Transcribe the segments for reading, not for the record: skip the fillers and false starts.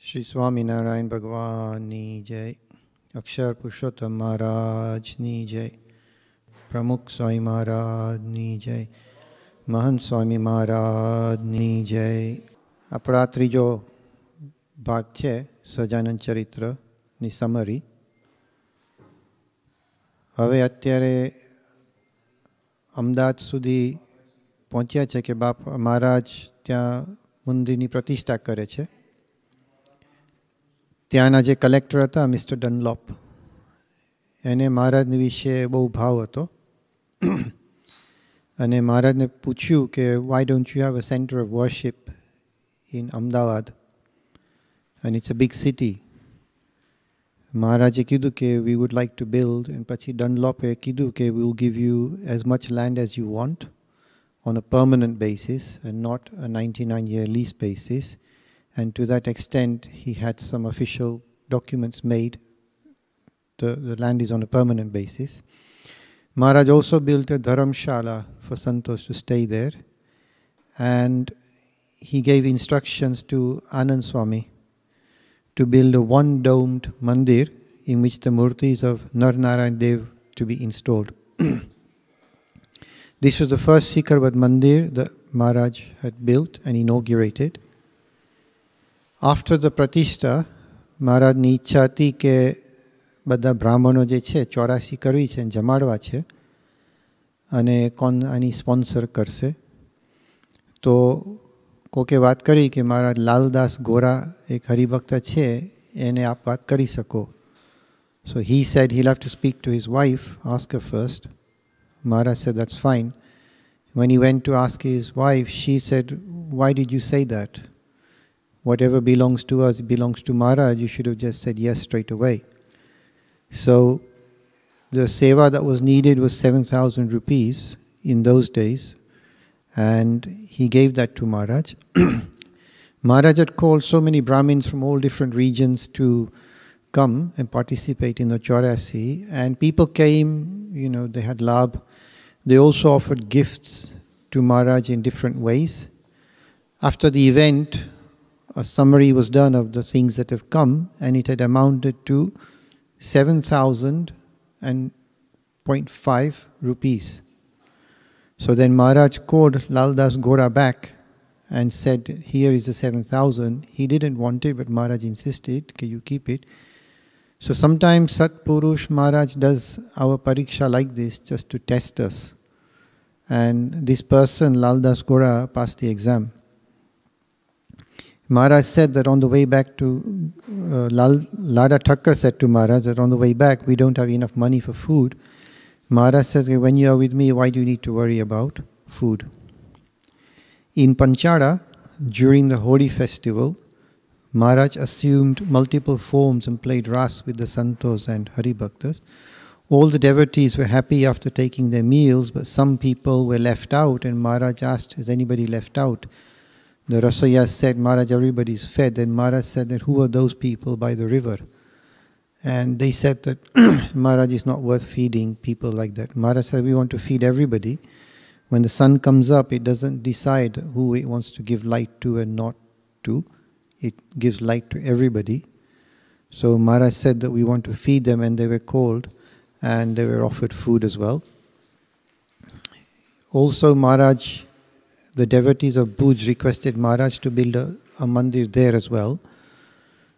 श्री स्वामीनारायण भगवानी जय। अक्षर पुरुषोत्तम महाराजनी जय। प्रमुख स्वामी महाराजनी जय। महंत स्वामी महाराजनी जय। अपना त्रीजो भाग है सजानंद चरित्र ની સમરી। હવે અત્યારે અમદાવાદ સુધી પહોંચ્યા છે કે બાપ મહારાજ ત્યાં મંદિરની પ્રતિષ્ઠા કરે છે। ત્યાંના જે કલેક્ટર હતા મિસ્ટર ડનલોપ, એને મહારાજની વિશે બહુ ભાવ હતો અને મહારાજને પૂછ્યું કે why don't you have a centre of worship in Ahmedabad and it's a big city. મહારાજે કીધું કે we would like to build, and પછી ડનલોપે કીધું કે we will give you as much land as you want on a permanent basis and not a 99-year lease basis. And to that extent, he had some official documents made. The land is on a permanent basis. Maharaj also built a dharamshala for santos to stay there. And he gave instructions to Anand Swami to build a one-domed mandir in which the murtis of Narnarayan Dev to be installed. This was the first Sikarbad mandir that Maharaj had built and inaugurated. After the Pratishtha, મહારાજની ઈચ્છા હતી કે બધા બ્રાહ્મણો જે છે ચોરાસી કરવી છે અને જમાડવા છે અને કોણ આની સ્પોન્સર કરશે। તો કોકે વાત કરી કે મહારાજ લાલદાસ ગોરા એક હરિભક્ત છે એને આપ વાત કરી શકો। So he said he'll have to speak to his wife, ask her first. Maharaj said that's fine. When he went to ask his wife, she said, why did you say that? Whatever belongs to us belongs to Maharaj. You should have just said yes straight away. So the seva that was needed was 7,000 rupees in those days, and he gave that to Maharaj. Maharaj had called so many Brahmins from all different regions to come and participate in the Chaurasi, and people came, they had labh. They also offered gifts to Maharaj in different ways. After the event, a summary was done of the things that have come, and it had amounted to 7,000.5 rupees. So then Maharaj called Laldas Gora back and said, here is the 7,000. He didn't want it, but Maharaj insisted, can you keep it? So sometimes Sat Purush Maharaj does our Pariksha like this just to test us. And this person, Laldas Gora, passed the exam. Maharaj said that on the way back to, Lada Thakkar said to Maharaj that on the way back we don't have enough money for food. Maharaj says, when you are with me, why do you need to worry about food? In Panchada, during the Holi festival, Maharaj assumed multiple forms and played ras with the santos and haribhaktas. All the devotees were happy after taking their meals, but some people were left out, and Maharaj asked, is anybody left out? The Rasayas said, Maharaj, everybody is fed. Then Maharaj said that who are those people by the river? And they said that Maharaj is not worth feeding people like that. Maharaj said, we want to feed everybody. When the sun comes up, it doesn't decide who it wants to give light to and not to. It gives light to everybody. So Maharaj said that we want to feed them, and they were called and they were offered food as well. Also Maharaj, the devotees of Bhuj requested Maharaj to build a mandir there as well.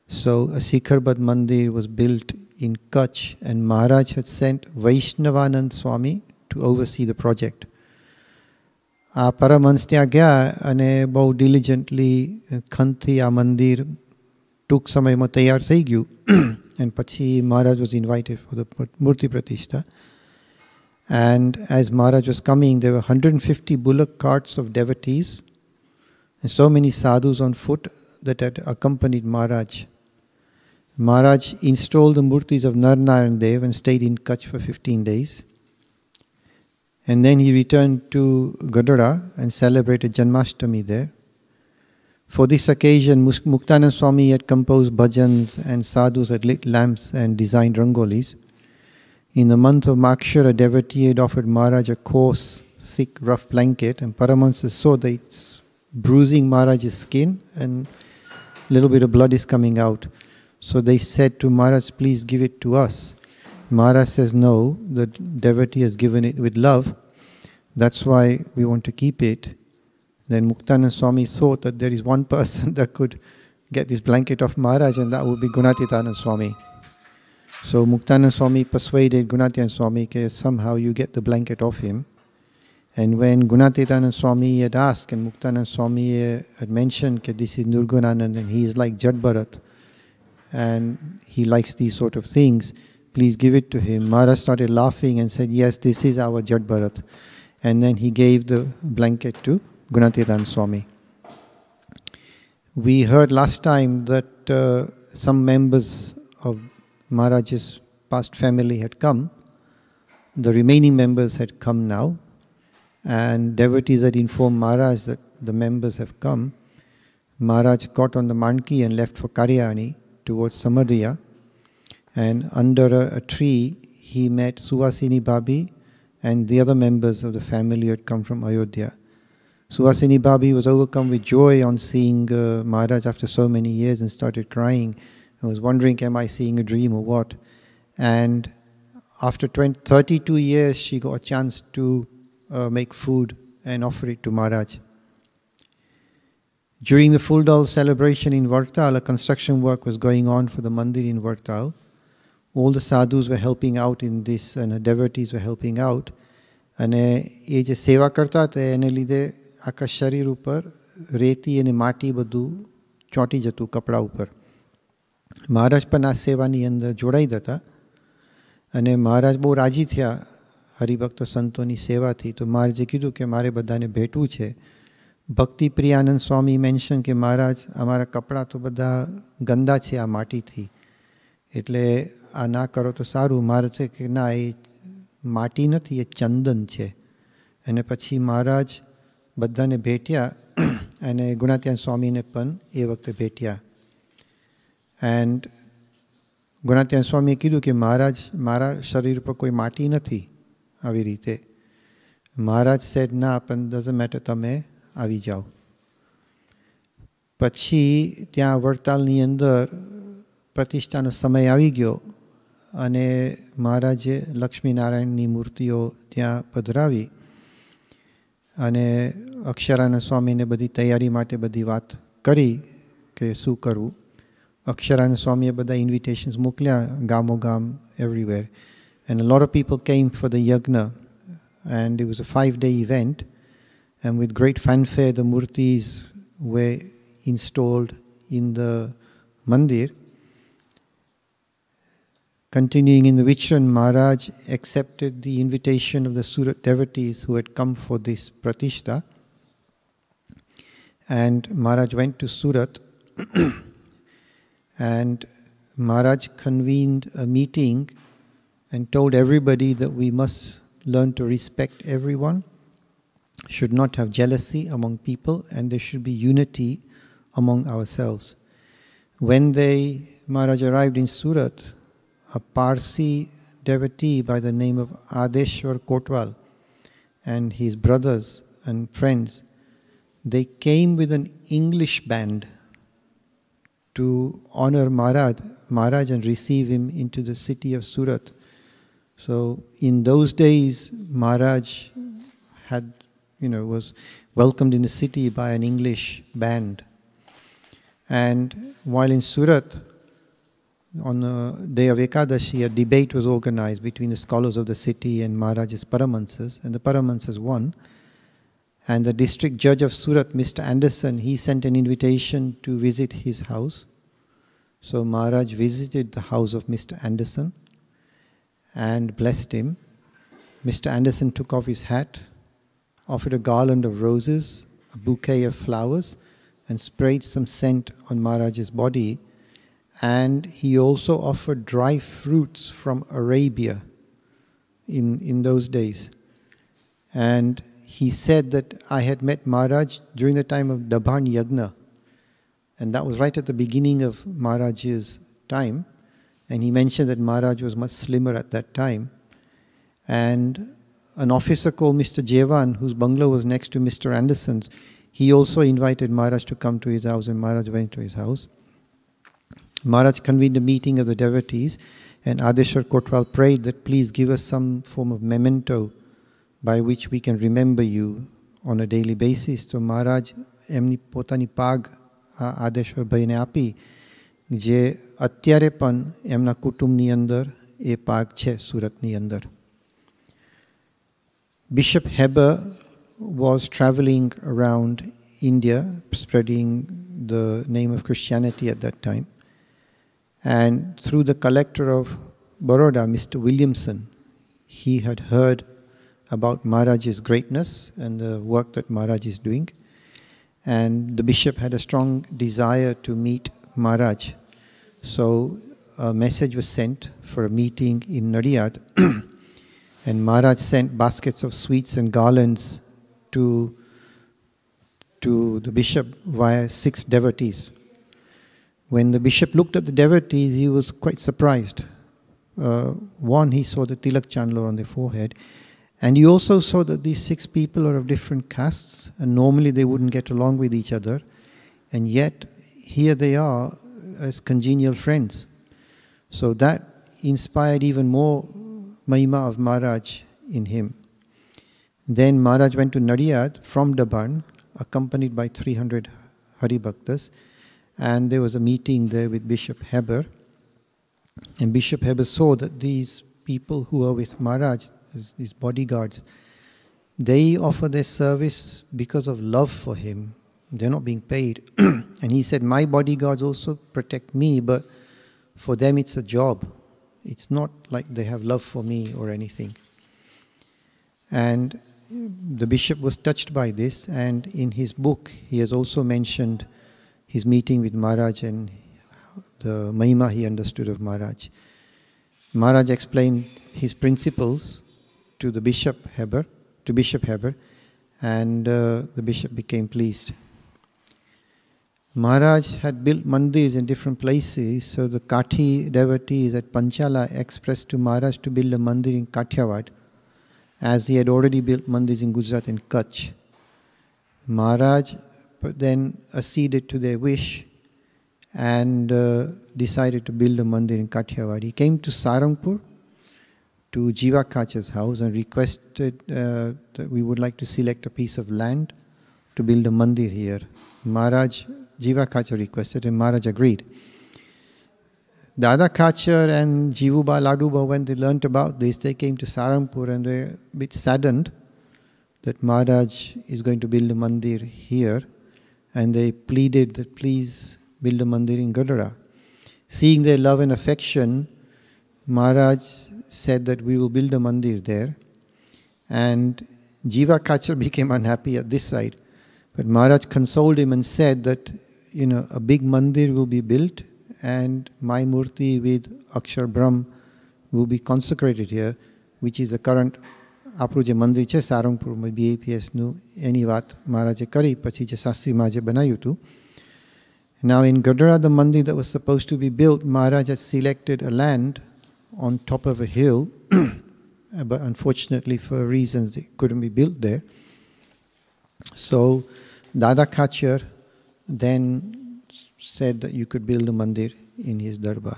So a Sikarbad mandir was built in Kutch, and Maharaj had sent Vaishnavanand Swami to oversee the project. આ પરમહંસ ત્યાં ગયા અને બહુ ડિલિજન્ટલી ખંતથી આ મંદિર ટૂંક સમયમાં તૈયાર થઈ ગયું. And પછી Maharaj was invited for the Murti Pratishtha. And as Maharaj was coming, there were 150 bullock carts of devotees and so many sadhus on foot that had accompanied Maharaj. Maharaj installed the murtis of Narnarayan Dev and stayed in Kutch for 15 days. And then he returned to Gadara and celebrated Janmashtami there. For this occasion, Muktanand Swami had composed bhajans, and sadhus had lit lamps and designed rangolis. In the month of Makshara, a devotee had offered Maharaj a coarse, thick, rough blanket, and Paramahansa saw that it's bruising Maharaj's skin and little bit of blood is coming out. So they said to Maharaj, please give it to us. Maharaj says, no, the devotee has given it with love. That's why we want to keep it. Then Muktananda Swami thought that there is one person that could get this blanket of Maharaj, and that would be Gunatitananda Swami. So Muktananda Swami persuaded Gunatitananda Swami that somehow you get the blanket of him. And when Gunatitananda Swami had asked, and Muktananda Swami had mentioned that this is Nurgunanand and he is like Jad Bharat, and he likes these sort of things, please give it to him. Maharaj started laughing and said, yes, this is our Jad Bharat. And then he gave the blanket to Gunatitananda Swami. We heard last time that some members of Maharaj's past family had come. The remaining members had come now. And devotees had informed Maharaj that the members have come. Maharaj got on the manki and left for Karyani towards Samadhiya. And under a tree, he met Suhasini Bhabi and the other members of the family who had come from Ayodhya. Suhasini Bhabi was overcome with joy on seeing Maharaj after so many years and started crying. I was wondering, am I seeing a dream or what? And after 32 years, she got a chance to make food and offer it to Maharaj. During the Full Dal celebration in Vartal, a construction work was going on for the mandir in Vartal. All the sadhus were helping out in this, and the devotees were helping out. And એ જે સેવા કરતા હતા એને લીધે આખા શરીર ઉપર રેતી અને માટી બધું ચોંટી જતું કપડા ઉપર. મહારાજ પણ આ સેવાની અંદર જોડાઈ હતા અને મહારાજ બહુ રાજી થયા હરિભક્તો સંતોની સેવાથી. તો મહારાજે કીધું કે મારે બધાને ભેટવું છે. ભક્તિ પ્રિયાનંદ સ્વામી મેન્શન કે મહારાજ અમારા કપડાં તો બધા ગંદા છે આ માટીથી, એટલે આ ના કરો તો સારું. મહારાજ છે કે ના, એ માટી નથી, એ ચંદન છે. અને પછી મહારાજ બધાને ભેટ્યા અને ગુણાત્યાન સ્વામીને પણ એ વખતે ભેટ્યા. એન્ડ ગુણાત્યાન સ્વામીએ કીધું કે મહારાજ મારા શરીર પર કોઈ માટી નથી આવી રીતે. મહારાજ સેડ ના, પણ ડઝન્ટ મેટર, તમે આવી જાઓ. પછી ત્યાં વડતાલની અંદર પ્રતિષ્ઠાનો સમય આવી ગયો અને મહારાજે લક્ષ્મીનારાયણની મૂર્તિઓ ત્યાં પધરાવી અને અક્ષરાનંદ સ્વામીને બધી તૈયારી માટે બધી વાત કરી કે શું કરવું. અક્ષરાનંદ સ્વામીએ બધા ઇન્વિટેશન્સ મોકલ્યા ગામો ગામ, everywhere. And a lot of people came for the yagna, and it was a 5-day event, and with great fanfare the murtis were installed in the mandir. Continuing in the Vichran, Maharaj accepted the invitation of the Surat devotees who had come for this pratishtha, and Maharaj went to Surat and Maharaj convened a meeting and told everybody that we must learn to respect everyone, should not have jealousy among people, and there should be unity among ourselves. When Maharaj arrived in Surat, a Parsi devotee by the name of Adeshwar Kotwal and his brothers and friends, they came with an English band to honor Maharaj and receive him into the city of Surat. So in those days, Maharaj was welcomed in the city by an English band. And while in Surat, on the day of Ekadashi, a debate was organized between the scholars of the city and Maharaj's Paramahansas, and the Paramahansas won. And the district judge of Surat, Mr. Anderson, he sent an invitation to visit his house. So Maharaj visited the house of Mr. Anderson and blessed him. Mr. Anderson took off his hat, offered a garland of roses, a bouquet of flowers, and sprayed some scent on Maharaj's body. And he also offered dry fruits from Arabia in those days. And he said that I had met Maharaj during the time of Dabhan Yagna. And that was right at the beginning of Maharaj's time. And he mentioned that Maharaj was much slimmer at that time. And an officer called Mr. Jevan, whose bungalow was next to Mr. Anderson's, he also invited Maharaj to come to his house, and Maharaj went to his house. Maharaj convened a meeting of the devotees, and Adeshwar Kotwal prayed that please give us some form of memento by which we can remember you on a daily basis. So Maharaj એમની પોતાની પાગ આદેશ્વર ભાઈને આપી જે અત્યારે પણ એમના કુટુંબની અંદર એ પાગ છે સુરતની અંદર. Bishop Heber was traveling around India spreading the name of Christianity at that time. And through the collector of Baroda, Mr. Williamson, he had heard about Maharaj's greatness and the work that Maharaj is doing. And the bishop had a strong desire to meet Maharaj. So a message was sent for a meeting in Nadiyad. And Maharaj sent baskets of sweets and garlands to the bishop via 6 devotees. When the bishop looked at the devotees, he was quite surprised. One, he saw the tilak chandler on their forehead. And he also saw that these 6 people are of different castes, and normally they wouldn't get along with each other. And yet, here they are as congenial friends. So that inspired even more Mahima of Maharaj in him. Then Maharaj went to Nadiyad from Daban, accompanied by 300 Hari Bhaktas, and there was a meeting there with Bishop Heber. And Bishop Heber saw that these people who are with Maharaj, these bodyguards, they offer their service because of love for him. They're not being paid. And he said, my bodyguards also protect me, but for them it's a job. It's not like they have love for me or anything. And the bishop was touched by this, and in his book he has also mentioned his meeting with Maharaj and the Mahima he understood of Maharaj. Maharaj explained his principles to Bishop Heber, and the bishop became pleased. Maharaj had built mandirs in different places, so the Kathi devotees at Panchala expressed to Maharaj to build a mandir in Kathiawad, as he had already built mandirs in Gujarat and Kutch. Maharaj then acceded to their wish and decided to build a mandir in Kathiawad. He came to Sarangpur, to Jiva Kacha's house, and requested that we would like to select a piece of land to build a mandir here. Maharaj, Jiva Kacha requested, and Maharaj agreed. Dada Kachar and Jivuba Laduba, when they learnt about this, they came to Sarangpur and they were a bit saddened that Maharaj is going to build a mandir here, and they pleaded that please build a mandir in Gadara. Seeing their love and affection, Maharaj said that we will build a mandir there, and Jiva Kachar became unhappy at this side. But Maharaj consoled him and said that, a big mandir will be built, and my murti with Akshar Brahm will be consecrated here, which is the current આપણું જે મંદિર છે સારંગપુરમાં BAPSનું એની વાત મહારાજે કરી, પછી જે શાસ્ત્રી મહારાજે બનાવ્યું હતું. Now in Gadara, the mandir that was supposed to be built, Maharaj had selected a land on top of a hill, but unfortunately for reasons it couldn't be built there. So Dada Kachar then said that you could build a mandir in his darbar.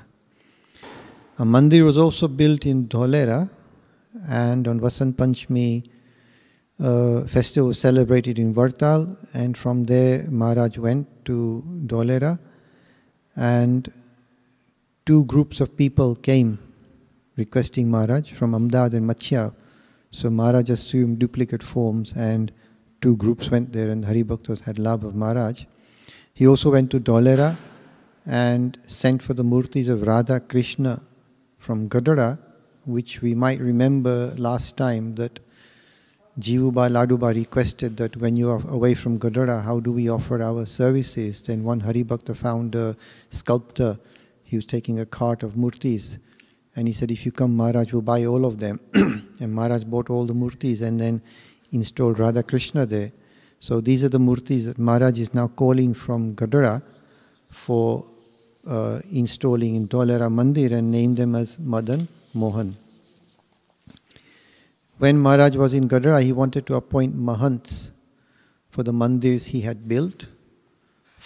A mandir was also built in Dholera, and on Vasant Panchami festival was celebrated in Vartal, and from there Maharaj went to Dholera, and 2 groups of people came requesting Maharaj from Ahmedabad and Machia. So Maharaj assumed duplicate forms, and 2 groups went there, and Hari Bhaktas had love of Maharaj. He also went to Dholera and sent for the murtis of Radha Krishna from Gadara, which we might remember last time that Jivuba Laduba requested that when you are away from Gadara, how do we offer our services? Then one Hari Bhakta found a sculptor. He was taking a cart of murtis, and he said, if you come, Maharaj will buy all of them. And Maharaj bought all the murtis and then installed Radha Krishna there. So these are the murtis that Maharaj is now calling from Gadara for installing in Dholera Mandir, and named them as Madan Mohan. When Maharaj was in Gadara, he wanted to appoint mahants for the mandirs he had built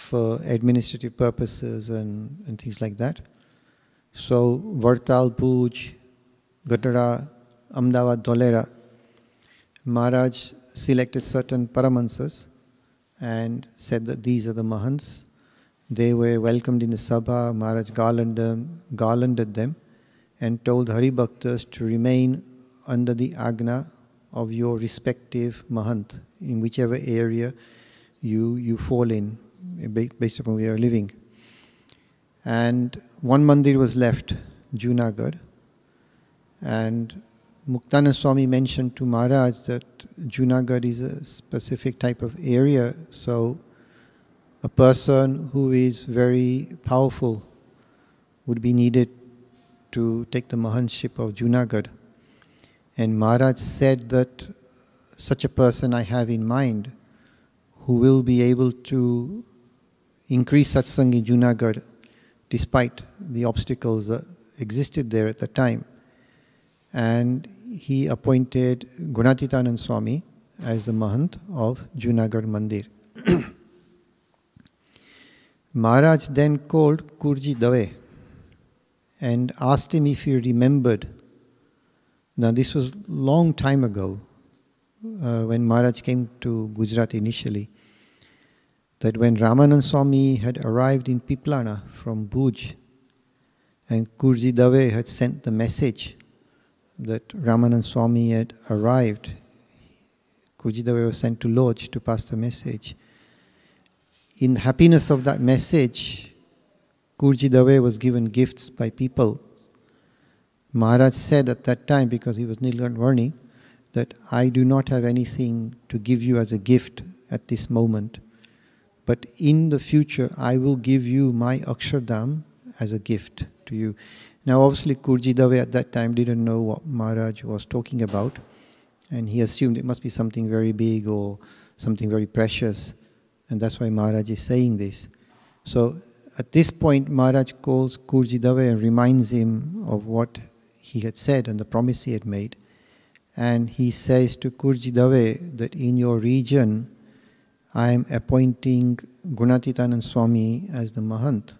for administrative purposes and things like that. So Vartal, Bhuj, Gadara, Ahmedabad, Dholera, Maharaj selected certain paramahansas and said that these are the mahants. They were welcomed in the sabha. Maharaj garlanded them and told Hari Bhaktas to remain under the agna of your respective mahant in whichever area you fall in, based upon where you are living. And one mandir was left, Junagadh, and Muktananda Swami mentioned to Maharaj that Junagadh is a specific type of area, so a person who is very powerful would be needed to take the mahantship of Junagadh. And Maharaj said that such a person I have in mind who will be able to increase satsang in Junagadh despite the obstacles that existed there at the time. And he appointed Gunatitanand Swami as the Mahant of Junagadh Mandir. Maharaj then called Kurji Dave and asked him if he remembered. Now this was long time ago, when Maharaj came to Gujarat initially, that when Ramanand Swami had arrived in Piplana from Bhuj, and Kurji Dave had sent the message that Ramanand Swami had arrived, Kurji Dave was sent to Lodge to pass the message. In the happiness of that message, Kurji Dave was given gifts by people. Maharaj said at that time, because he was Nilkanth, that I do not have anything to give you as a gift at this moment, but in the future I will give you my Akshardham as a gift to you. Now obviously Kurji Dave at that time didn't know what Maharaj was talking about, and he assumed it must be something very big or something very precious, and that's why Maharaj is saying this. So at this point Maharaj calls Kurji Dave and reminds him of what he had said and the promise he had made. And he says to Kurji Dave that in your region I am appointing Gunatitanand Swami as the Mahant,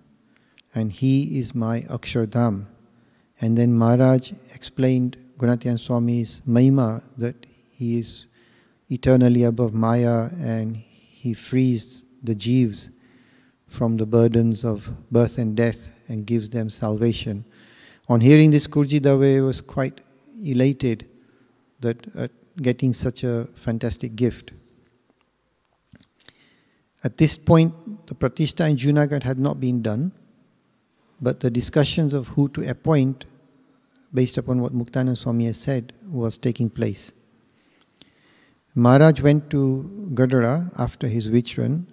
and he is my Akshardham. And then Maharaj explained Gunatitanand Swami's Mahima, that he is eternally above Maya and he frees the Jeevs from the burdens of birth and death and gives them salvation. On hearing this, Kurji Dave was quite elated that getting such a fantastic gift. At this point, the Pratishtha in Junagadh had not been done, but the discussions of who to appoint, based upon what Muktananda Swami has said, was taking place. Maharaj went to Gadara after his Vichran,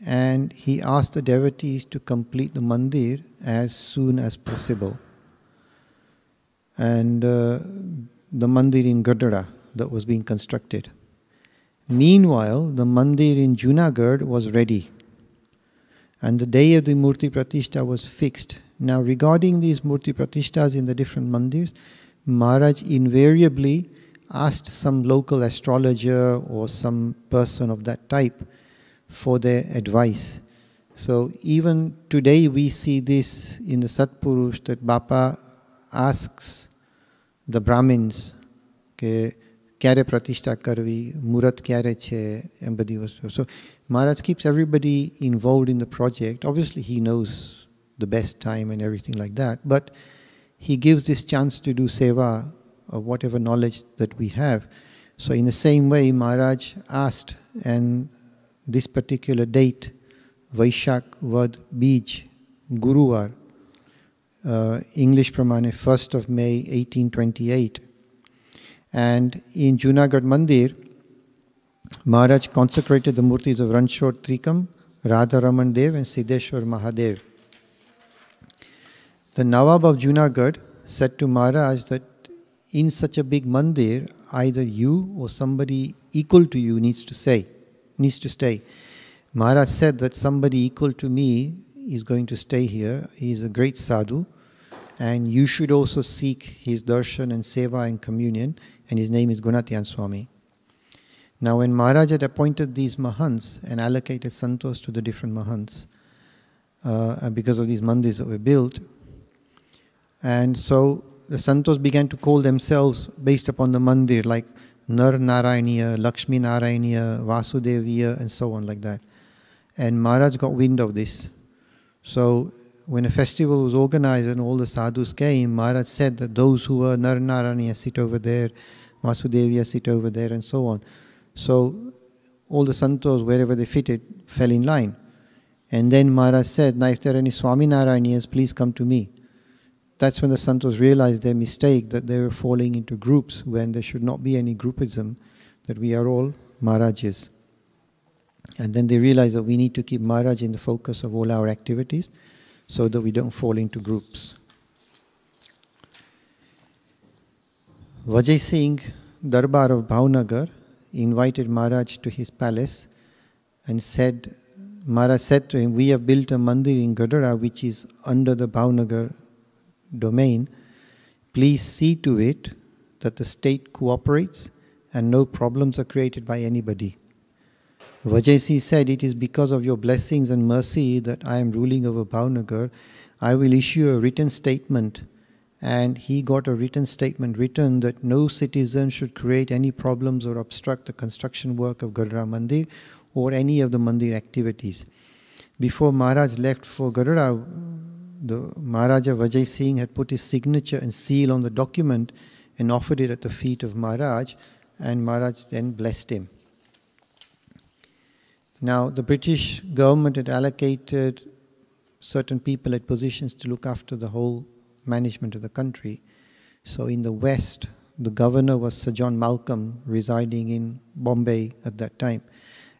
and he asked the devotees to complete the mandir as soon as possible. And the mandir in Gadara that was being constructed. Meanwhile, the mandir in Junagadh was ready, and the day of the Murti Pratishtha was fixed. Now regarding these Murti Pratishthas in the different mandirs, Maharaj invariably asked some local astrologer or some person of that type for their advice. So even today we see this in the Satpurush, that Bapa asks the Brahmins કે ક્યારે પ્રતિષ્ઠા કરવી, મુહૂર્ત ક્યારે છે, એમ બધી વસ્તુ. So Maharaj keeps everybody involved in the project. Obviously he knows the best time and everything like that, but he gives this chance to do seva of whatever knowledge that we have. So in the same way Maharaj asked, and this particular date, Vaishak Vad Bij, Guruvar, English pramane 1st of May 1828. And in Junagadh Mandir, Maharaj consecrated the murtis of Ranchod Trikam, Radha Raman Dev and Siddheshwar Mahadev. The Nawab of Junagadh said to Maharaj that in such a big mandir, either you or somebody equal to you needs to stay. Maharaj said that somebody equal to me is going to stay here. He is a great sadhu, and you should also seek his darshan and seva and communion, and his name is Gunatitanand Swami. Now when Maharaj had appointed these Mahants and allocated Santos to the different Mahants, because of these mandirs that were built, and so the Santos began to call themselves based upon the mandir, like Nar Narayaniya, Lakshmi Narayaniya, Vasudeviya, and so on like that. And Maharaj got wind of this. So when a festival was organized and all the sadhus came, Maharaj said that those who were Nar Narayaniya sit over there, Vasudeviya sit over there, and so on. So all the Santos, wherever they fitted, fell in line. And then Maharaj said, now if there are any Swami Narayaniyas, please come to me. That's when the Santos realized their mistake, that they were falling into groups when there should not be any groupism, that we are all Maharajas. And then they realized that we need to keep Maharaj in the focus of all our activities so that we don't fall into groups. Vijay Singh, Darbar of Bhavnagar, invited Maharaj to his palace and said, Maharaj said to him, we have built a mandir in Gadara which is under the Bhavnagar domain. Please see to it that the state cooperates and no problems are created by anybody. Vijay said, it is because of your blessings and mercy that I am ruling over Bhavnagar. I will issue a written statement. And he got a written statement written that no citizen should create any problems or obstruct the construction work of Gadara Mandir or any of the Mandir activities. Before Maharaj left for Gadara, the Maharaja Vijay Singh had put his signature and seal on the document and offered it at the feet of Maharaj, and Maharaj then blessed him. Now, the British government had allocated certain people at positions to look after the whole management of the country. So in the West, the governor was Sir John Malcolm, residing in Bombay at that time.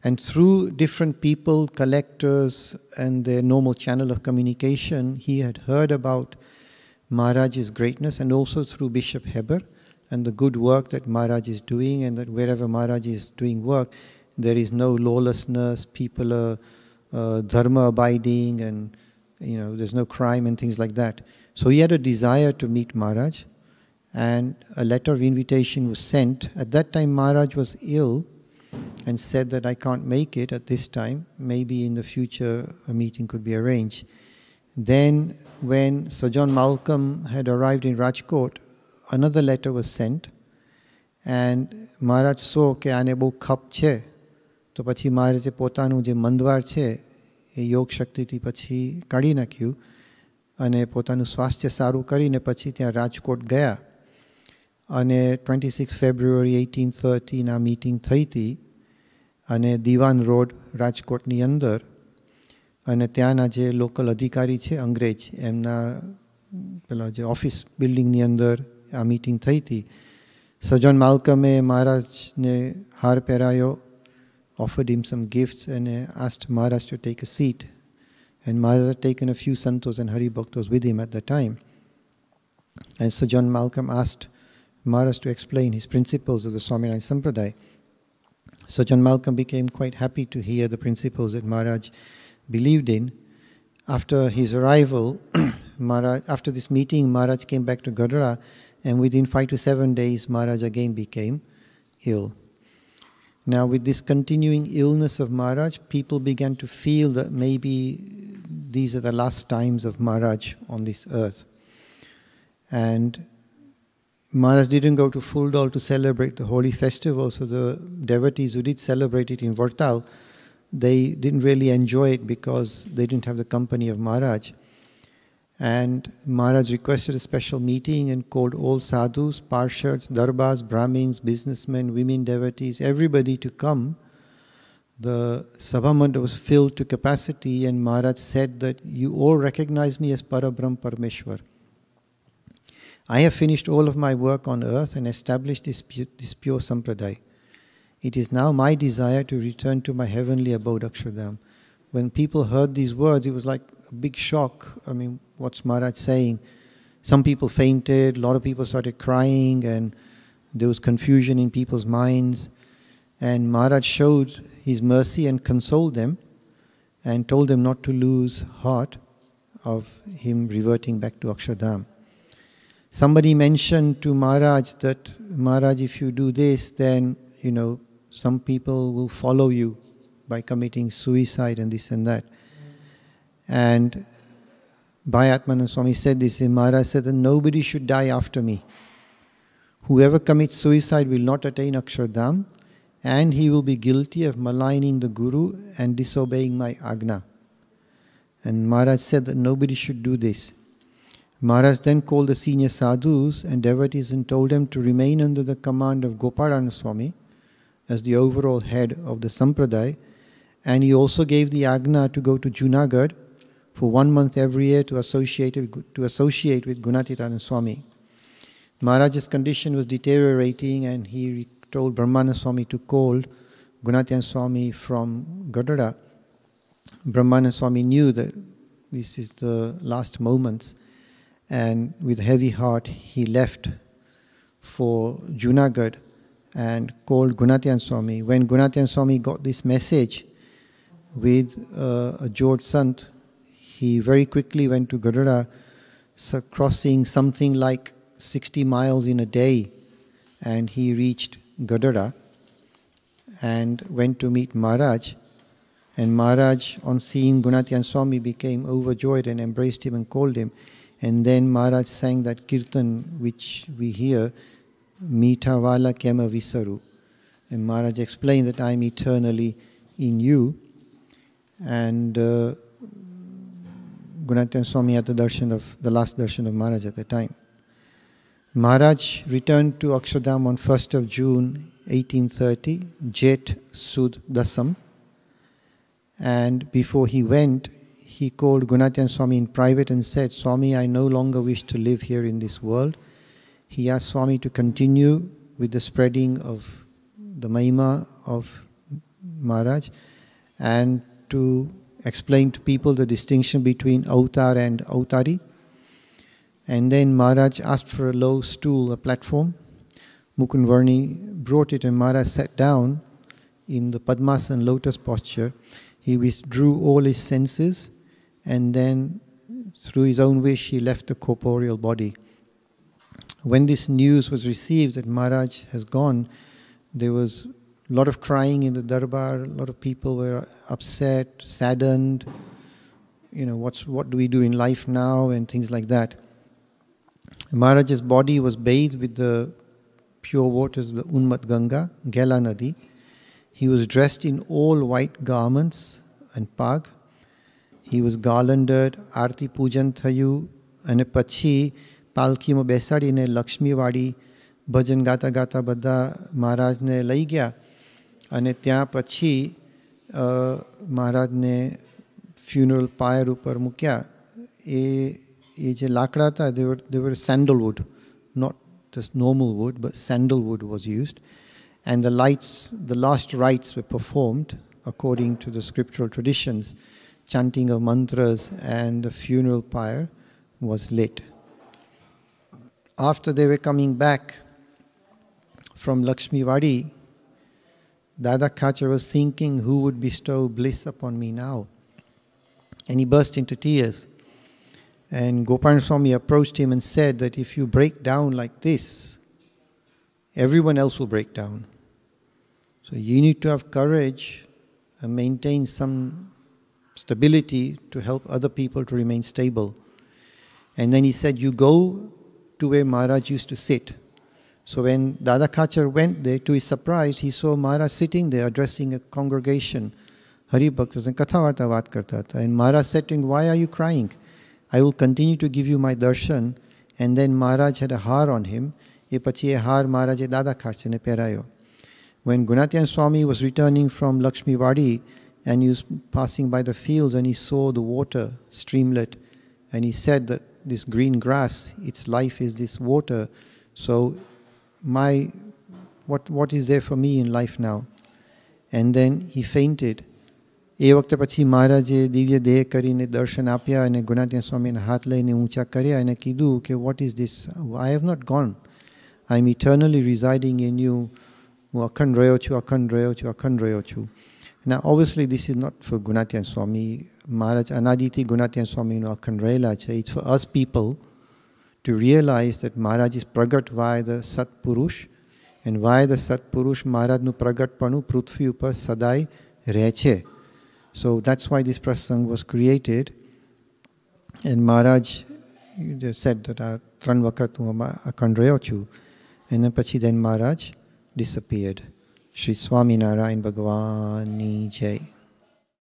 And through different people, collectors, and their normal channel of communication, he had heard about Maharaj's greatness, and also through Bishop Heber and the good work that Maharaj is doing, and that wherever Maharaj is doing work, there is no lawlessness, people are dharma abiding, and there's no crime and things like that. So he had a desire to meet Maharaj, and a letter of invitation was sent. At that time Maharaj was ill and said that I can't make it at this time, maybe in the future a meeting could be arranged. Then when Sir John Malcolm had arrived in Rajkot, another letter was sent, and Maharaj saw કે આને બહુ ખપ છે, તો પછી મહારાજે પોતાનું જે મંદવાર છે એ યોગ શક્તિથી પછી કાઢી નાખ્યું અને પોતાનું સ્વાસ્થ્ય સારું કરીને પછી ત્યાં રાજકોટ ગયા. અને 26 ફેબ્રુઆરી 1813 આ મીટિંગ થઈ હતી, અને દિવાન રોડ રાજકોટની અંદર, અને ત્યાંના જે લોકલ અધિકારી છે અંગ્રેજ, એમના પેલા જે ઓફિસ બિલ્ડિંગની અંદર આ મીટિંગ થઈ હતી. Sir John Malcolm મહારાજને હાર પહેરાયો, offered him some gifts, and asked Maharaj to take a seat. And Maharaj had taken a few santos and Hari Bhaktas with him at the time. And Sir John Malcolm asked Maharaj to explain his principles of the Swaminarayan Sampradaya. Sir John Malcolm became quite happy to hear the principles that Maharaj believed in. After his arrival, after this meeting, Maharaj came back to Gadara, and within 5 to 7 days, Maharaj again became ill. Now, with this continuing illness of Maharaj, people began to feel that maybe these are the last times of Maharaj on this earth. And Maharaj didn't go to Fuldaal to celebrate the holy festival, so the devotees who did celebrate it in Vartal, they didn't really enjoy it because they didn't have the company of Maharaj. And Maharaj requested a special meeting and called all sadhus, parshads, darbas, brahmins, businessmen, women devotees, everybody to come. The Sabhamanda was filled to capacity, and Maharaj said that you all recognize me as Parabrahm Parameshwar. I have finished all of my work on earth and established this pure sampradaya. It is now my desire to return to my heavenly abode, Akshardham. When people heard these words, it was like a big shock. I mean, what's Maharaj saying? Some people fainted, a lot of people started crying, and there was confusion in people's minds. And Maharaj showed his mercy and consoled them and told them not to lose heart of him reverting back to Akshardham. Somebody mentioned to Maharaj that, Maharaj, if you do this, then, some people will follow you by committing suicide and this and that. And Bhayatmanand Swami said this, and Maharaj said that nobody should die after me. Whoever commits suicide will not attain Akshardham, and he will be guilty of maligning the Guru and disobeying my Agna. And Maharaj said that nobody should do this. Maharaj then called the senior sadhus and devotees and told them to remain under the command of Gopalananda Swami as the overall head of the Sampradaya, and he also gave the Agna to go to Junagadh for 1 month every year to associate with Gunatitananda Swami. Maharaj's condition was deteriorating, and he told Brahmananda Swami to call Gunatitananda Swami from Gadara. Brahmananda Swami knew that this is the last moments, and with a heavy heart he left for Junagadh and called Gunatitananda Swami. When Gunatitananda Swami got this message with a Jod Sant, he very quickly went to Gadara, crossing something like 60 miles in a day, and he reached Gadara and went to meet Maharaj. And Maharaj, on seeing Gunatitananda Swami, became overjoyed and embraced him and called him. And then Maharaj sang that kirtan which we hear, Meetha Wala Kema Visaru. And Maharaj explained that I am eternally in you. And Gunatitananda Swami had the last darshan of Maharaj at the time. Maharaj returned to Akshardham on 1st of June 1830, Jet Sud Dasam. And before he went, he called Gunatitananda Swami in private and said, Swami, I no longer wish to live here in this world. He asked Swami to continue with the spreading of the Mahima of Maharaj and to explain to people the distinction between Avatar and Avatari. And then Maharaj asked for a low stool, a platform. Mukund Varni brought it, and Maharaj sat down in the Padmasana lotus posture. He withdrew all his senses, and then through his own wish he left the corporeal body. When this news was received that Maharaj has gone, there was a lot of crying in the darbar. A lot of people were upset, saddened. What do we do in life now, and things like that. Maharaj's body was bathed with the pure waters of the Unmat Ganga, Gela Nadi. He was dressed in all white garments and pag. He was garlanded, Arti Pujan Thayu, and Pachi, Palki Mo Besarine, Lakshmi Vadi, Bhajan Gata Gata Bada, Maharaj ne lai gaya. અને ત્યાં પછી મહારાજને funeral pyre ઉપર મુક્યા. એ જે લાકડા હતા, they were sandalwood, not just normal wood, but sandalwood was used. And the last rites were performed according to the scriptural traditions. Chanting of mantras, and the funeral pyre was lit. After they were coming back from Lakshmi Vadi, Dada Khachar was thinking, who would bestow bliss upon me now? And he burst into tears. And Gopalananda Swami approached him and said that if you break down like this, everyone else will break down. So you need to have courage and maintain some stability to help other people to remain stable. And then he said, you go to where Maharaj used to sit. So when Dada Khachar went there, to his surprise, he saw Maharaj sitting there addressing a congregation. Hari Bhaktas and Katha Varta Vaat Karta tha. And Maharaj said to him, why are you crying? I will continue to give you my darshan. And then Maharaj had a har on him. E pachi e har Maharaj e Dada Khachar ne perayo. When Gunatitananda Swami was returning from Lakshmi Vadi, and he was passing by the fields, and he saw the water streamlet, and he said that this green grass, its life is this water. So what is there for me in life now? And then he fainted. એ વખતે પછી મહારાજે દિવ્ય દેહ કરીને દર્શન આપ્યા અને ગુણાતીયન સ્વામીને હાથ લઈને ઊંચા કર્યા અને કીધું કે what is this? I have not gone. I am eternally residing in you. હું અખંડ રહ્યો છું, અખંડ રહ્યો છું, અખંડ રહ્યો છું. Now obviously this is not for Gunatiyan Swami. Maharaj Anaditi Gunatiyan Swami no અખંડ રહેલા છે. It's for us people to realize that Maharaj is pragat via the Sat Purush, and why the Satpurush Maharajનું પ્રગટપણું પૃથ્વી ઉપર સદાય રહે છે. So that's why this prasang was created. And Maharaj said that આ 3 વખત હું અખંડ રહ્યો છું. And then Maharaj disappeared. Shri Swaminarayan Bhagavani Jai.